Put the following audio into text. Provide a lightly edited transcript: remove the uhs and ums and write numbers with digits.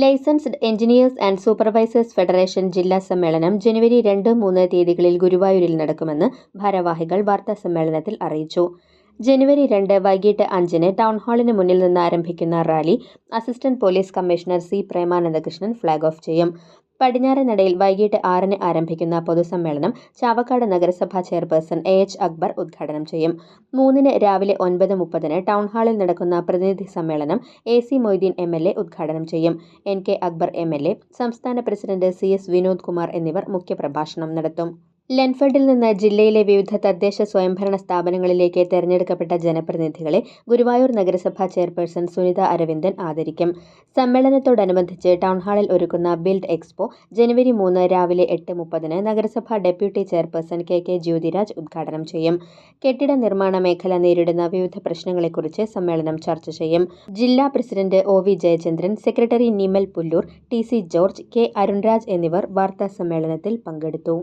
Licensed engineers and supervisors federation ജില്ലാ സമ്മേളനം ജനുവരി 2-3 തീയതികളിൽ ഗുരുവായൂരിൽ നടക്കുമെന്ന് ഭാരവാഹികൾ വാർത്താസമ്മേളനത്തിൽ അറിയിച്ചു. ജനുവരി 2 വൈകിട്ട് 5-ന് ടൗൺഹാളിന് മുന്നിൽ നിന്ന് ആരംഭിക്കുന്ന rally assistant police commissioner C. Premanandakrishnan flag off ചെയ്യും. പടിഞ്ഞാറെ നടയിൽ വൈകിട്ട് 6-ന് ആരംഭിക്കുന്ന പൊതുസമ്മേളനം ചാവക്കാട് നഗരസഭാ ചെയർപേഴ്സൺ എച്ച് അക്ബർ ഉദ്ഘാടനം ചെയ്യും. 3-ന് രാവിലെ 9:30-ന് ടൗൺഹാളിൽ നടക്കുന്ന പ്രതിനിധി സമ്മേളനം എ.സി. മൊയ്തീൻ എം.എൽ.എ. ഉദ്ഘാടനം ചെയ്യും. എൻ.കെ. അക്ബർ എം.എൽ.എ., സംസ്ഥാന പ്രസിഡന്റ് സി.എസ്. വിനോദ് കുമാർ എന്നിവർ മുഖ്യപ്രഭാഷണം നടത്തും. ലെൻഫെഡിൽ നിന്ന് ജില്ലയിലെ വിവിധ തദ്ദേശ സ്വയംഭരണ സ്ഥാപനങ്ങളിലേക്ക് തെരഞ്ഞെടുക്കപ്പെട്ട ജനപ്രതിനിധികളെ ഗുരുവായൂർ നഗരസഭാ ചെയർപേഴ്സൺ സുനിത അരവിന്ദൻ ആദരിക്കും. സമ്മേളനത്തോടനുബന്ധിച്ച് ടൗൺഹാളിൽ ഒരുക്കുന്ന ബിൽഡ് എക്സ്പോ ജനുവരി 3 രാവിലെ 8:30-ന് നഗരസഭാ ഡെപ്യൂട്ടി ചെയർപേഴ്സൺ കെ. ജ്യോതിരാജ് ഉദ്ഘാടനം ചെയ്യും. കെട്ടിട നിർമ്മാണ മേഖല നേരിടുന്ന വിവിധ പ്രശ്നങ്ങളെക്കുറിച്ച് സമ്മേളനം ചർച്ച ചെയ്യും. ജില്ലാ president O V. Jayachandran, secretary Nimal Pullur, T C. George, K. Arunraj എന്നിവർ വാർത്താസമ്മേളനത്തിൽ പങ്കെടുത്തു.